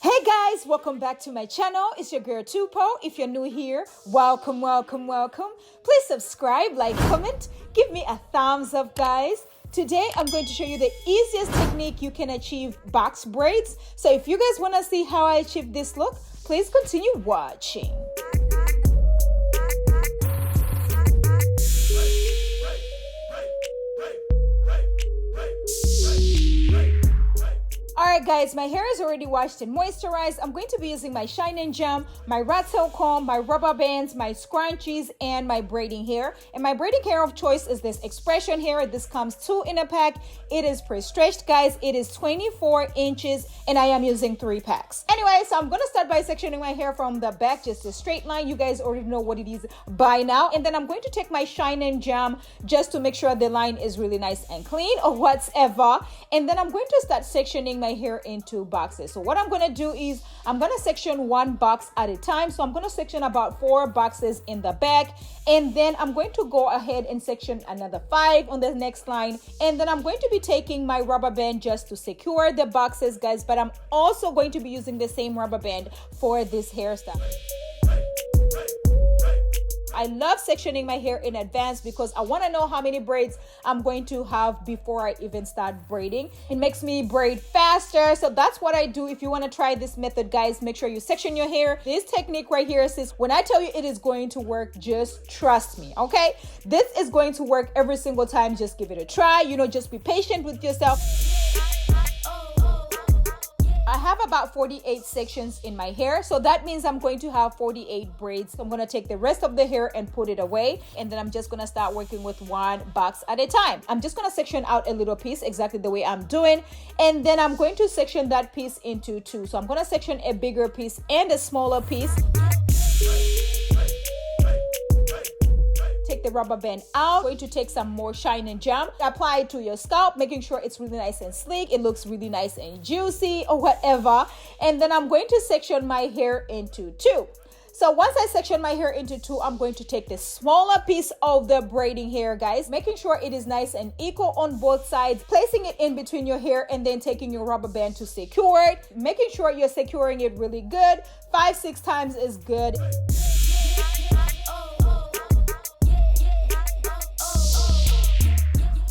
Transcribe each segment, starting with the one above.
Hey guys, welcome back to my channel. It's your girl Tupo. If you're new here, welcome. Please subscribe, like, comment, give me a thumbs up, guys. Today, I'm going to show you the easiest technique you can achieve box braids. So if you guys want to see how I achieve this look, please continue watching. Alright guys, my hair is already washed and moisturized. I'm going to be using my shine and gem, my rat tail comb, my rubber bands, my scrunchies, and my braiding hair. And my braiding hair of choice is this X-pression hair. This comes 2 in a pack. It is pre-stretched, guys. It is 24 inches and I am using 3 packs. Anyway, so I'm going to start by sectioning my hair from the back, just a straight line. You guys already know what it is by now. And then I'm going to take my shine and gem just to make sure the line is really nice and clean or whatever. And then I'm going to start sectioning my hair into boxes. So what I'm going to do is I'm going to section 1 box at a time. So I'm going to section about 4 boxes in the back, and then I'm going to go ahead and section another 5 on the next line. And then I'm going to be taking my rubber band just to secure the boxes, guys, but I'm also going to be using the same rubber band for this hairstyle. I love sectioning my hair in advance because I want to know how many braids I'm going to have before I even start braiding. It makes me braid faster. So that's what I do. If you want to try this method, guys, make sure you section your hair. This technique right here says, when I tell you it is going to work, just trust me, okay? This is going to work every single time. Just give it a try. Just be patient with yourself. I have about 48 sections in my hair, so that means I'm going to have 48 braids. So I'm going to take the rest of the hair and put it away, and then I'm just going to start working with 1 box at a time. I'm just going to section out a little piece exactly the way I'm doing, and then I'm going to section that piece into 2. So I'm going to section a bigger piece and a smaller piece. Take the rubber band out. I'm going to take some more shine and gem, apply it to your scalp, making sure it's really nice and sleek. It looks really nice and juicy or whatever. And then I'm going to section my hair into 2. So once I section my hair into 2, I'm going to take the smaller piece of the braiding hair, guys, making sure it is nice and equal on both sides, placing it in between your hair, and then taking your rubber band to secure it, making sure you're securing it really good. 5-6 times is good.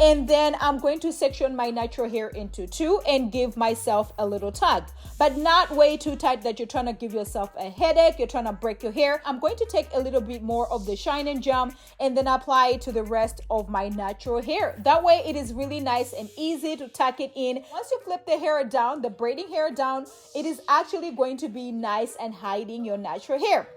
And then I'm going to section my natural hair into 2 and give myself a little tug, but not way too tight that you're trying to give yourself a headache, you're trying to break your hair. I'm going to take a little bit more of the shine and gem and then apply it to the rest of my natural hair. That way it is really nice and easy to tuck it in. Once you flip the hair down, the braiding hair down, it is actually going to be nice and hiding your natural hair.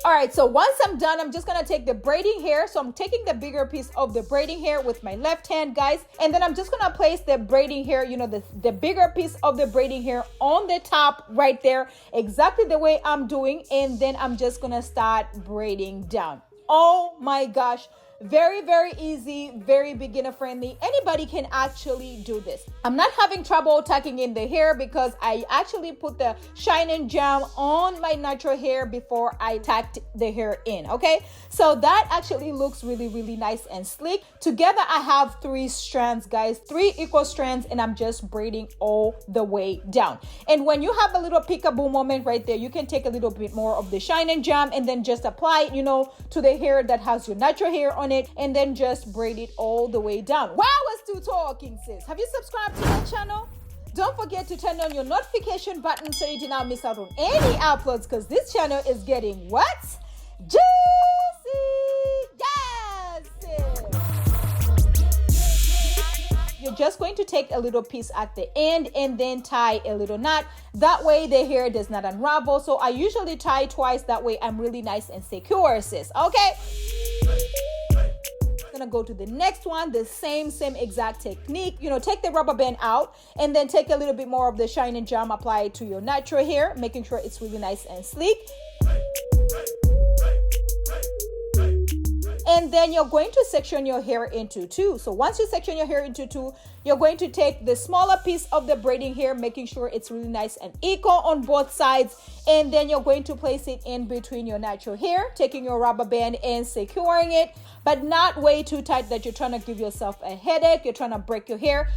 All right, so once I'm done, I'm just gonna take the braiding hair. So I'm taking the bigger piece of the braiding hair with my left hand, guys, and then I'm just gonna place the braiding hair, the bigger piece of the braiding hair on the top right there, exactly the way I'm doing, and then I'm just gonna start braiding down. Oh my gosh. Very, very easy, very beginner friendly. Anybody can actually do this. I'm not having trouble tucking in the hair because I actually put the shine and gem on my natural hair before I tucked the hair in, okay? So that actually looks really, really nice and sleek. Together, I have 3 strands, guys, 3 equal strands, and I'm just braiding all the way down. And when you have a little peekaboo moment right there, you can take a little bit more of the shine and gem and then just apply it, to the hair that has your natural hair on it, and then just braid it all the way down. Wow, we're still talking, sis. Have you subscribed to my channel? Don't forget to turn on your notification button so you do not miss out on any uploads, because this channel is getting what? Juicy! Yes! You're just going to take a little piece at the end and then tie a little knot. That way the hair does not unravel. So I usually tie twice. That way I'm really nice and secure, sis. Okay? Gonna go to the next one, the same exact technique. Take the rubber band out and then take a little bit more of the shine and gem, apply it to your natural hair, making sure it's really nice and sleek. And then you're going to section your hair into 2. So once you section your hair into 2, you're going to take the smaller piece of the braiding hair, making sure it's really nice and equal on both sides. And then you're going to place it in between your natural hair, taking your rubber band and securing it, but not way too tight that you're trying to give yourself a headache, you're trying to break your hair.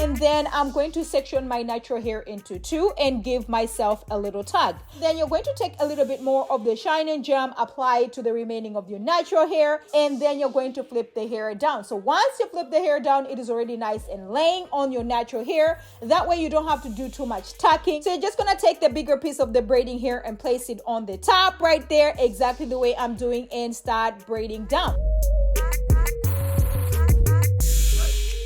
And then I'm going to section my natural hair into two and give myself a little tug. Then you're going to take a little bit more of the shine and gem, apply it to the remaining of your natural hair, and then you're going to flip the hair down. So once you flip the hair down, it is already nice and laying on your natural hair. That way you don't have to do too much tucking. So you're just gonna take the bigger piece of the braiding hair and place it on the top right there, exactly the way I'm doing, and start braiding down.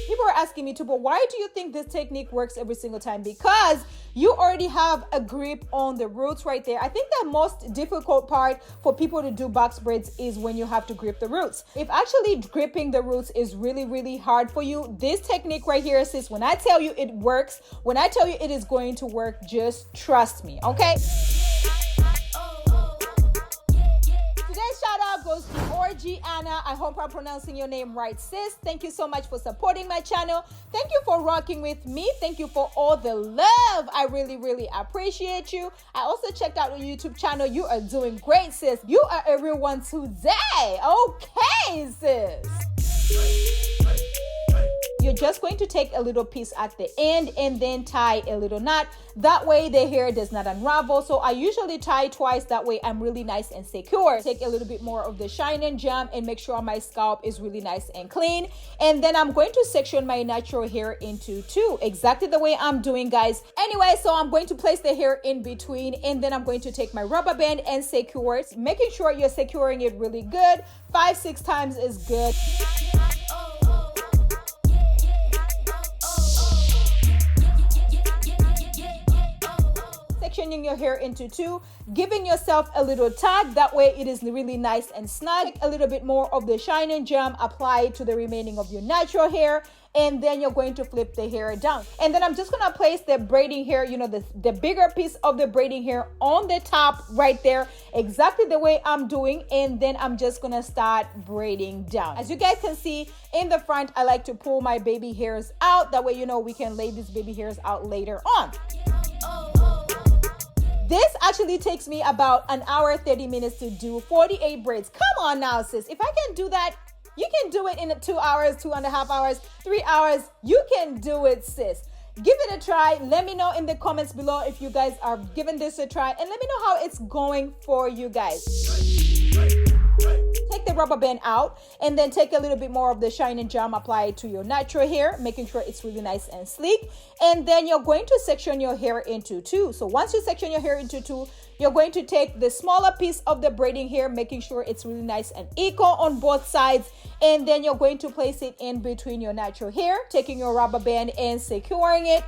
People are asking me, Tupo, why do you think this technique works every single time? Because you already have a grip on the roots right there. I think the most difficult part for people to do box braids is when you have to grip the roots. If actually gripping the roots is really, really hard for you, this technique right here, sis, when I tell you it works, when I tell you it is going to work, just trust me, okay? Today's shout out goes to Anna. I hope I'm pronouncing your name right, sis. Thank you so much for supporting my channel. Thank you for rocking with me. Thank you for all the love. I really, really appreciate you. I also checked out your YouTube channel. You are doing great, sis. You are everyone today. Okay, sis. You're just going to take a little piece at the end and then tie a little knot. That way the hair does not unravel. So I usually tie twice. That way I'm really nice and secure. Take a little bit more of the shine and gem and make sure my scalp is really nice and clean. And then I'm going to section my natural hair into two, exactly the way I'm doing, guys. Anyway, so I'm going to place the hair in between, and then I'm going to take my rubber band and secure it, making sure you're securing it really good. 5-6 times is good. Sectioning your hair into two, giving yourself a little tug. That way it is really nice and snug. Take a little bit more of the shine and gem, apply it to the remaining of your natural hair, and then you're going to flip the hair down. And then I'm just gonna place the braiding hair, you know, the bigger piece of the braiding hair on the top right there, exactly the way I'm doing. And then I'm just gonna start braiding down. As you guys can see in the front, I like to pull my baby hairs out. That way, you know, we can lay these baby hairs out later on. This actually takes me about an hour, 30 minutes to do 48 braids. Come on now, sis. If I can do that, you can do it in 2 hours, 2.5 hours, 3 hours. You can do it, sis. Give it a try. Let me know in the comments below if you guys are giving this a try, and let me know how it's going for you guys. Take the rubber band out and then take a little bit more of the shine and gem, apply it to your natural hair, making sure it's really nice and sleek. And then you're going to section your hair into two. So once you section your hair into two, you're going to take the smaller piece of the braiding hair, making sure it's really nice and equal on both sides. And then you're going to place it in between your natural hair, taking your rubber band and securing it.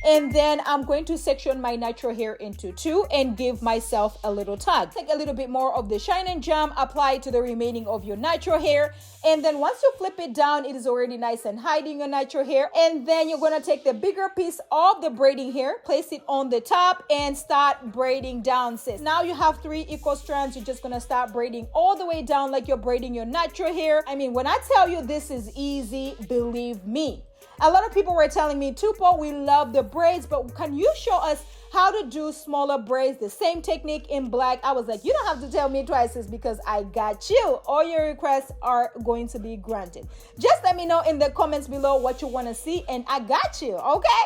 And then I'm going to section my natural hair into two and give myself a little tug. Take a little bit more of the shine and gem, apply it to the remaining of your natural hair. And then once you flip it down, it is already nice and hiding your natural hair. And then you're gonna take the bigger piece of the braiding hair, place it on the top, and start braiding down, sis. Now you have 3 equal strands. You're just gonna start braiding all the way down like you're braiding your natural hair. I mean, when I tell you this is easy, believe me. A lot of people were telling me, Tupo, we love the braids, but can you show us how to do smaller braids, the same technique in black? I was like, you don't have to tell me twice, sis, because I got you. All your requests are going to be granted. Just let me know in the comments below what you want to see, and I got you, okay?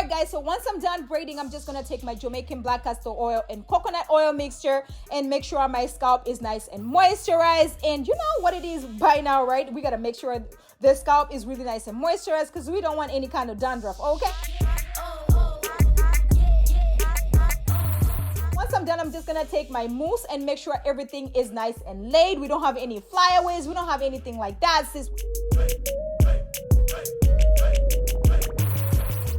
Guys, so once I'm done braiding, I'm just gonna take my Jamaican black castor oil and coconut oil mixture and make sure my scalp is nice and moisturized. And you know what it is by now, right? We gotta make sure the scalp is really nice and moisturized because we don't want any kind of dandruff, okay? Once I'm done, I'm just gonna take my mousse and make sure everything is nice and laid. We don't have any flyaways, we don't have anything like that, sis.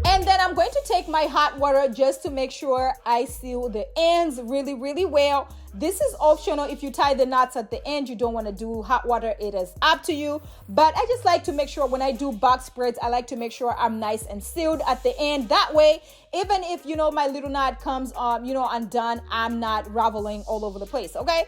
And then I'm going to take my hot water just to make sure I seal the ends really, really well. This is optional. If you tie the knots at the end, you don't want to do hot water. It is up to you. But I just like to make sure when I do box braids, I like to make sure I'm nice and sealed at the end. That way, even if, you know, my little knot comes, you know, undone, I'm not raveling all over the place, okay?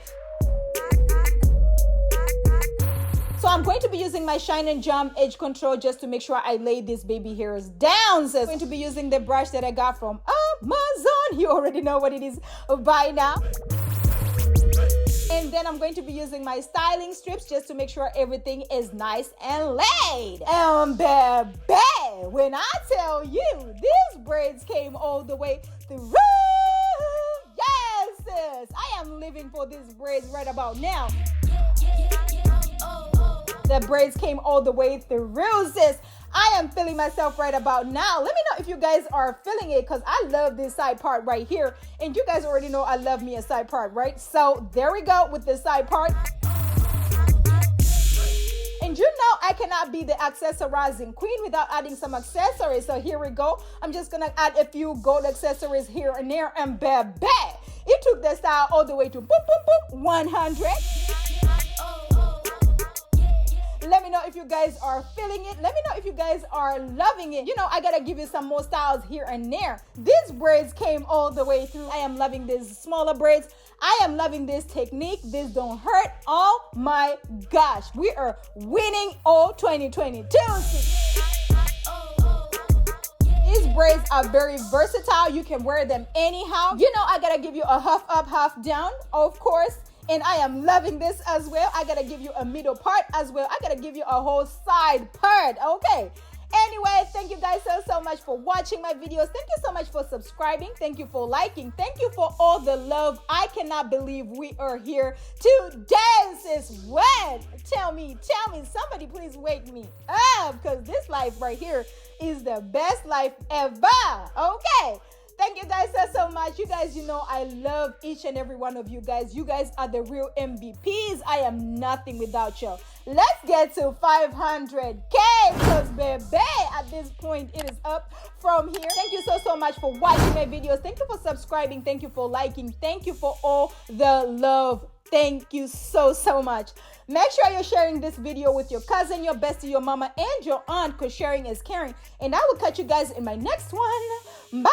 So I'm going to be using my Shine and Jump edge control just to make sure I lay these baby hairs down. So I'm going to be using the brush that I got from Amazon. You already know what it is by now. And then I'm going to be using my styling strips just to make sure everything is nice and laid. And baby, when I tell you, these braids came all the way through. Yes, sis. I am living for these braids right about now. The braids came all the way through, sis. I am feeling myself right about now. Let me know if you guys are feeling it, because I love this side part right here. And you guys already know I love me a side part, right? So there we go with the side part. And you know I cannot be the accessorizing queen without adding some accessories. So here we go. I'm just going to add a few gold accessories here and there. And baby, it took the style all the way to boop, boop, boop, 100. Let me know if you guys are feeling it. Let me know if you guys are loving it. You know, I gotta give you some more styles here and there. These braids came all the way through. I am loving these smaller braids. I am loving this technique. This don't hurt. Oh my gosh. We are winning all 2022. These braids are very versatile. You can wear them anyhow. You know, I gotta give you a half up, half down, of course. And I am loving this as well. I gotta give you a middle part as well. I gotta give you a whole side part. Okay. Anyway, thank you guys so much for watching my videos. Thank you so much for subscribing. Thank you for liking. Thank you for all the love. I cannot believe we are here today, sis. What? Tell me, somebody please wake me up, because this life right here is the best life ever. Okay. Thank you guys so much. You guys, you know, I love each and every one of you guys. You guys are the real MVPs. I am nothing without you. Let's get to 500K, because baby, at this point, it is up from here. Thank you so much for watching my videos. Thank you for subscribing. Thank you for liking. Thank you for all the love. Thank you so much. Make sure you're sharing this video with your cousin, your bestie, your mama, and your aunt, because sharing is caring. And I will catch you guys in my next one. Bye!